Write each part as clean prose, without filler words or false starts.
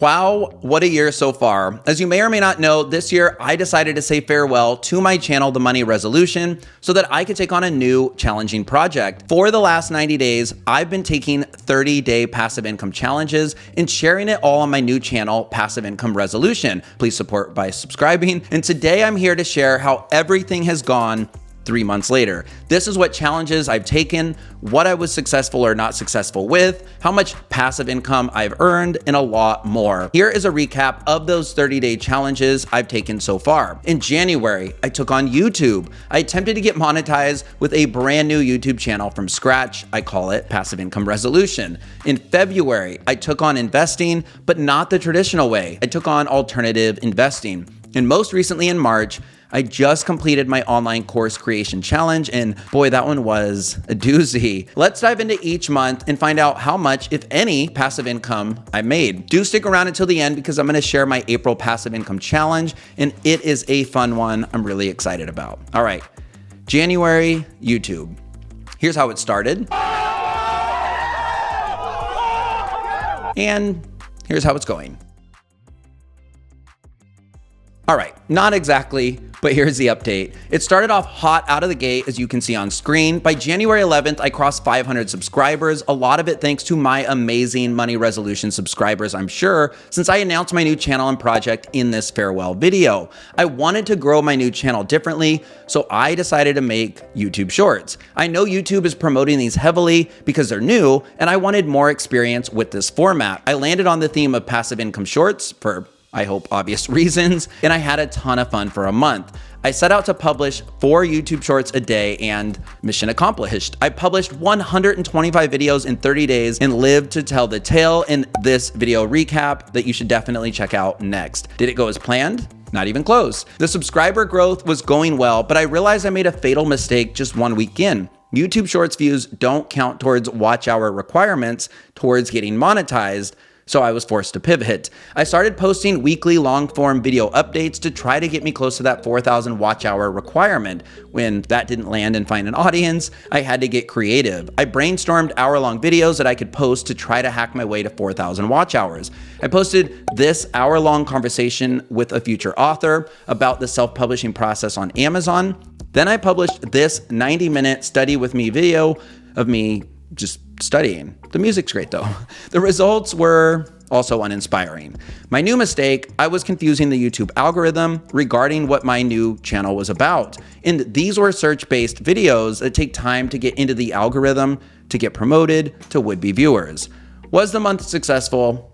Wow, what a year so far. As you may or may not know, this year I decided to say farewell to my channel, The Money Resolution, so that I could take on a new challenging project. For the last 90 days, I've been taking 30-day passive income challenges and sharing it all on my new channel, Passive Income Resolution. Please support by subscribing. And today I'm here to share how everything has gone 3 months later. This is what challenges I've taken, what I was successful or not successful with, how much passive income I've earned, and a lot more. Here is a recap of those 30-day challenges I've taken so far. In January, I took on YouTube. I attempted to get monetized with a brand new YouTube channel from scratch. I call it Passive Income Resolution. In February, I took on investing, but not the traditional way. I took on alternative investing. And most recently in March, I just completed my online course creation challenge, and boy, that one was a doozy. Let's dive into each month and find out how much, if any, passive income I made. Do stick around until the end because I'm gonna share my April passive income challenge, and it is a fun one I'm really excited about. All right, January, YouTube. Here's how it started. And here's how it's going. All right, not exactly, but here's the update. It started off hot out of the gate, as you can see on screen. By January 11th, I crossed 500 subscribers, a lot of it thanks to my amazing Money Resolution subscribers, I'm sure, since I announced my new channel and project in this farewell video. I wanted to grow my new channel differently, so I decided to make YouTube Shorts. I know YouTube is promoting these heavily because they're new, and I wanted more experience with this format. I landed on the theme of passive income shorts for, I hope, obvious reasons, and I had a ton of fun for a month. I set out to publish 4 YouTube Shorts a day, and mission accomplished. I published 125 videos in 30 days and lived to tell the tale in this video recap that you should definitely check out next. Did it go as planned? Not even close. The subscriber growth was going well, but I realized I made a fatal mistake just 1 week in. YouTube Shorts views don't count towards watch hour requirements towards getting monetized, so I was forced to pivot. I started posting weekly long-form video updates to try to get me close to that 4,000 watch hour requirement. When that didn't land and find an audience, I had to get creative. I brainstormed hour-long videos that I could post to try to hack my way to 4,000 watch hours. I posted this hour-long conversation with a future author about the self-publishing process on Amazon. Then I published this 90-minute study with me video of me just studying. The music's great though. The results were also uninspiring. My new mistake, I was confusing the YouTube algorithm regarding what my new channel was about. And these were search-based videos that take time to get into the algorithm to get promoted to would-be viewers. Was the month successful?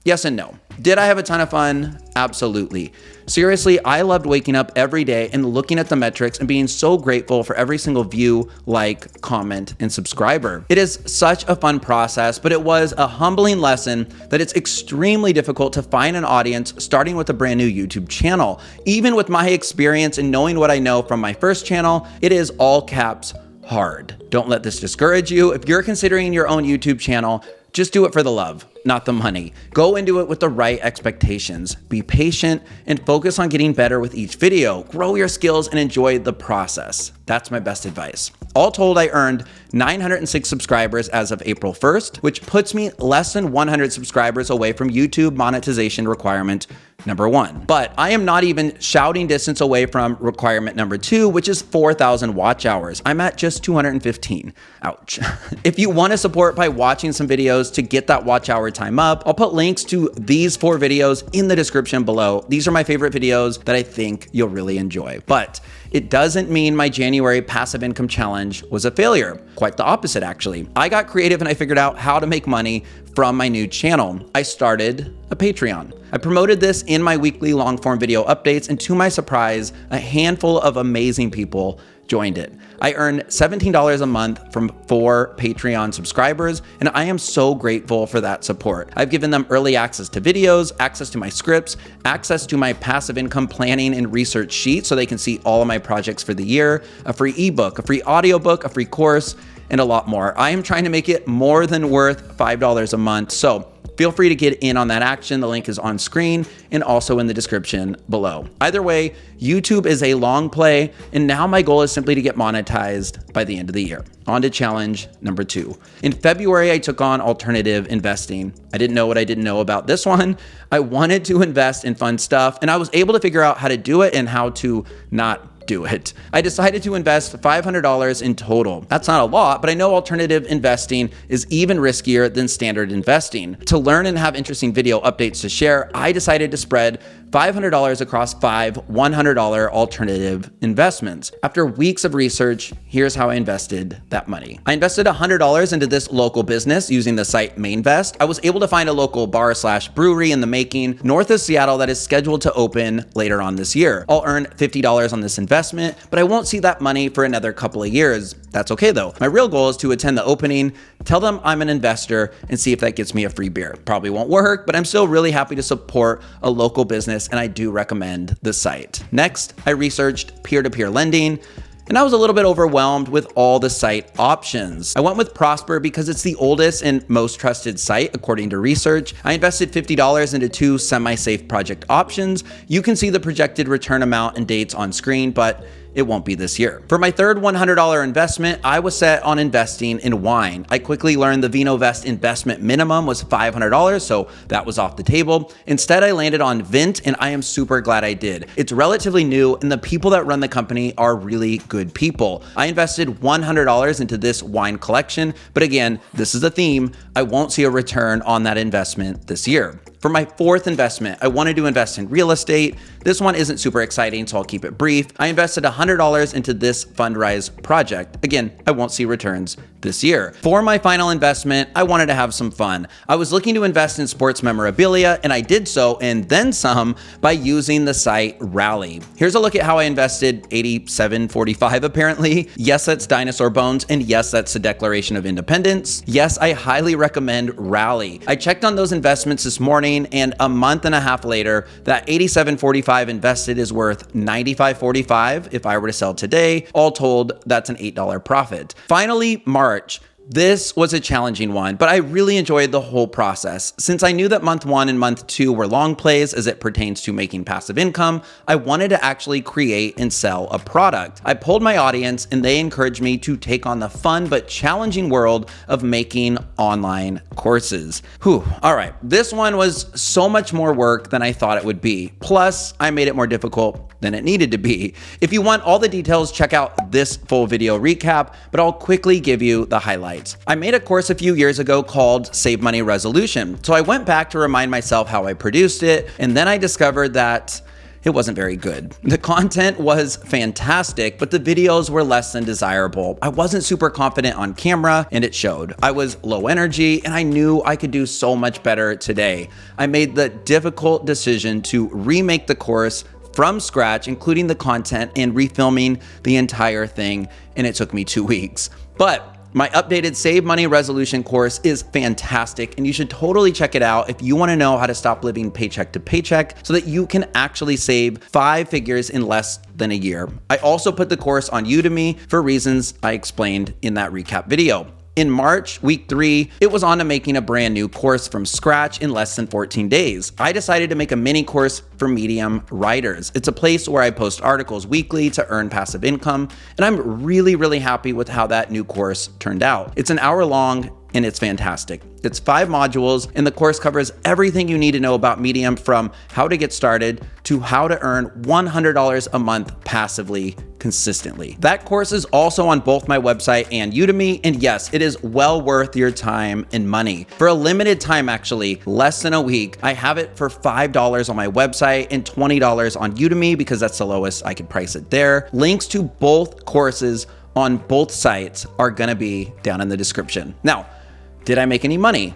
Yes and no. Did I have a ton of fun? Absolutely. Seriously, I loved waking up every day and looking at the metrics and being so grateful for every single view, like, comment, and subscriber. It is such a fun process, but it was a humbling lesson that it's extremely difficult to find an audience starting with a brand new YouTube channel. Even with my experience and knowing what I know from my first channel, it is all caps hard. Don't let this discourage you. If you're considering your own YouTube channel, just do it for the love, not the money. Go into it with the right expectations. Be patient and focus on getting better with each video. Grow your skills and enjoy the process. That's my best advice. All told, I earned 906 subscribers as of April 1st, which puts me less than 100 subscribers away from YouTube monetization requirement number 1. But I am not even shouting distance away from requirement number 2, which is 4,000 watch hours. I'm at just 215. Ouch. If you want to support by watching some videos to get that watch hour time up, I'll put links to these 4 videos in the description below. These are my favorite videos that I think you'll really enjoy. But it doesn't mean my January passive income challenge was a failure. Quite the opposite, actually. I got creative and I figured out how to make money from my new channel. I started a Patreon. I promoted this in my weekly long-form video updates, and to my surprise, a handful of amazing people joined it. I earned $17 a month from 4 Patreon subscribers, and I am so grateful for that support. I've given them early access to videos, access to my scripts, access to my passive income planning and research sheet so they can see all of my projects for the year, a free ebook, a free audiobook, a free course, and a lot more. I am trying to make it more than worth $5 a month. So feel free to get in on that action. The link is on screen and also in the description below. Either way, YouTube is a long play, and now my goal is simply to get monetized by the end of the year. On to challenge number 2. In February, I took on alternative investing. I didn't know what I didn't know about this one. I wanted to invest in fun stuff, and I was able to figure out how to do it and how to not do it. I decided to invest $500 in total. That's not a lot, but I know alternative investing is even riskier than standard investing. To learn and have interesting video updates to share, I decided to spread $500 across 5 $100 alternative investments. After weeks of research, here's how I invested that money. I invested $100 into this local business using the site Mainvest. I was able to find a local bar/brewery in the making north of Seattle that is scheduled to open later on this year. I'll earn $50 on this investment, but I won't see that money for another couple of years. That's okay though. My real goal is to attend the opening, tell them I'm an investor, and see if that gets me a free beer. Probably won't work, but I'm still really happy to support a local business, and I do recommend the site. Next, I researched peer-to-peer lending, and I was a little bit overwhelmed with all the site options. I went with Prosper because it's the oldest and most trusted site according to research. I invested $50 into 2 semi-safe project options. You can see the projected return amount and dates on screen, but it won't be this year. For my third $100 investment, I was set on investing in wine. I quickly learned the VinoVest investment minimum was $500, so that was off the table. Instead, I landed on Vint, and I am super glad I did. It's relatively new, and the people that run the company are really good people. I invested $100 into this wine collection, but again, this is a theme. I won't see a return on that investment this year. For my fourth investment, I wanted to invest in real estate. This one isn't super exciting, so I'll keep it brief. I invested $100 into this Fundrise project. Again, I won't see returns this year. For my final investment, I wanted to have some fun. I was looking to invest in sports memorabilia, and I did so and then some by using the site Rally. Here's a look at how I invested $87.45 apparently. Yes, that's dinosaur bones, and yes, that's the Declaration of Independence. Yes, I highly recommend Rally. I checked on those investments this morning, and a month and a half later, that $87.45 invested is worth $95.45 if I were to sell today. All told, that's an $8 profit. Finally, March. This was a challenging one, but I really enjoyed the whole process. Since I knew that month 1 and month 2 were long plays as it pertains to making passive income, I wanted to actually create and sell a product. I polled my audience, and they encouraged me to take on the fun but challenging world of making online courses. All right, this one was so much more work than I thought it would be. Plus, I made it more difficult than it needed to be. If you want all the details, check out this full video recap, but I'll quickly give you the highlights. I made a course a few years ago called Save Money Resolution. So I went back to remind myself how I produced it, and then I discovered that it wasn't very good. The content was fantastic, but the videos were less than desirable. I wasn't super confident on camera, and it showed. I was low energy, and I knew I could do so much better today. I made the difficult decision to remake the course from scratch, including the content and refilming the entire thing, and it took me 2 weeks. But my updated Save Money Resolution course is fantastic, and you should totally check it out if you want to know how to stop living paycheck to paycheck so that you can actually save 5 figures in less than a year. I also put the course on Udemy for reasons I explained in that recap video. In March, week 3, it was on to making a brand new course from scratch in less than 14 days. I decided to make a mini course for Medium writers. It's a place where I post articles weekly to earn passive income, and I'm really happy with how that new course turned out. It's an hour long, and it's fantastic. It's 5 modules, and the course covers everything you need to know about Medium, from how to get started to how to earn $100 a month passively consistently. That course is also on both my website and Udemy, and yes, it is well worth your time and money. For a limited time, actually, less than a week, I have it for $5 on my website and $20 on Udemy because that's the lowest I could price it there. Links to both courses on both sites are gonna be down in the description. Now, did I make any money?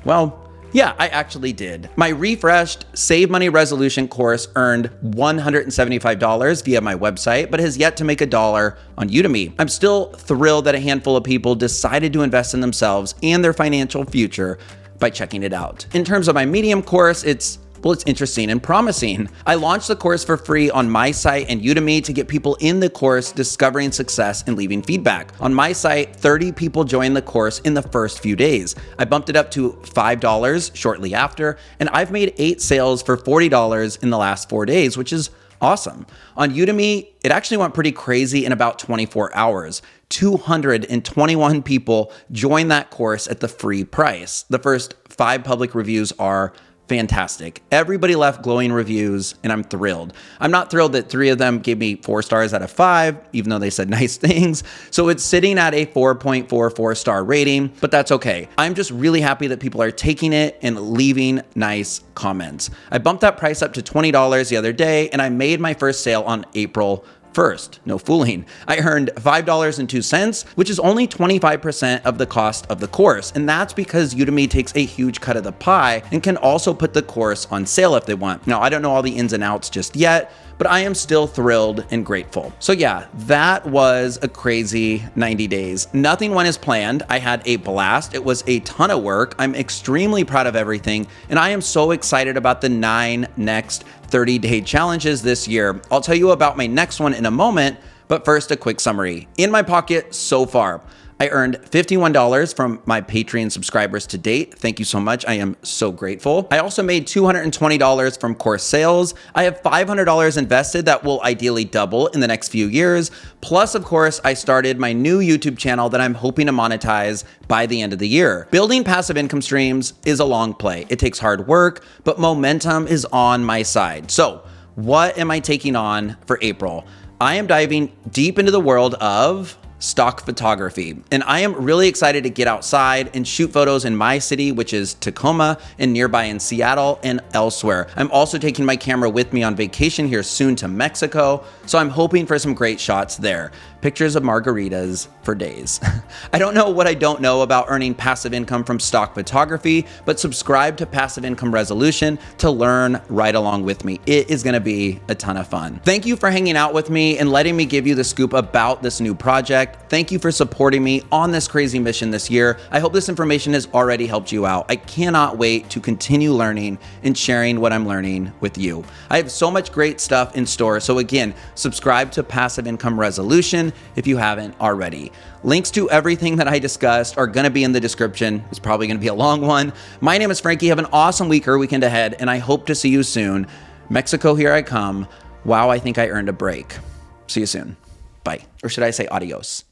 Well, yeah, I actually did. My refreshed Save Money Resolution course earned $175 via my website, but has yet to make $1 on Udemy. I'm still thrilled that a handful of people decided to invest in themselves and their financial future by checking it out. In terms of my Medium course, it's well, it's interesting and promising. I launched the course for free on my site and Udemy to get people in the course discovering success and leaving feedback. On my site, 30 people joined the course in the first few days. I bumped it up to $5 shortly after, and I've made 8 sales for $40 in the last 4 days, which is awesome. On Udemy, it actually went pretty crazy in about 24 hours. 221 people joined that course at the free price. The first 5 public reviews are fantastic. Everybody left glowing reviews, and I'm thrilled. I'm not thrilled that 3 of them gave me 4 stars out of 5, even though they said nice things. So it's sitting at a 4.44 star rating, but that's okay. I'm just really happy that people are taking it and leaving nice comments. I bumped that price up to $20 the other day, and I made my first sale on April 1st. No fooling. I earned $5.02, which is only 25% of the cost of the course. And that's because Udemy takes a huge cut of the pie and can also put the course on sale if they want. Now, I don't know all the ins and outs just yet, but I am still thrilled and grateful. So yeah, that was a crazy 90 days. Nothing went as planned. I had a blast. It was a ton of work. I'm extremely proud of everything, and I am so excited about the 9 next 30-day challenges this year. I'll tell you about my next one in a moment, but first, a quick summary. In my pocket so far, I earned $51 from my Patreon subscribers to date. Thank you so much. I am so grateful. I also made $220 from course sales. I have $500 invested that will ideally double in the next few years. Plus, of course, I started my new YouTube channel that I'm hoping to monetize by the end of the year. Building passive income streams is a long play. It takes hard work, but momentum is on my side. So, what am I taking on for April? I am diving deep into the world of stock photography. And I am really excited to get outside and shoot photos in my city, which is Tacoma, and nearby in Seattle and elsewhere. I'm also taking my camera with me on vacation here soon to Mexico, so I'm hoping for some great shots there. Pictures of margaritas for days. I don't know what I don't know about earning passive income from stock photography, but subscribe to Passive Income Resolution to learn right along with me. It is gonna be a ton of fun. Thank you for hanging out with me and letting me give you the scoop about this new project. Thank you for supporting me on this crazy mission this year. I hope this information has already helped you out. I cannot wait to continue learning and sharing what I'm learning with you. I have so much great stuff in store. So again, subscribe to Passive Income Resolution if you haven't already. Links to everything that I discussed are gonna be in the description. It's probably gonna be a long one. My name is Frankie. Have an awesome week or weekend ahead, and I hope to see you soon. Mexico, here I come. Wow, I think I earned a break. See you soon. Bye. Or should I say adios?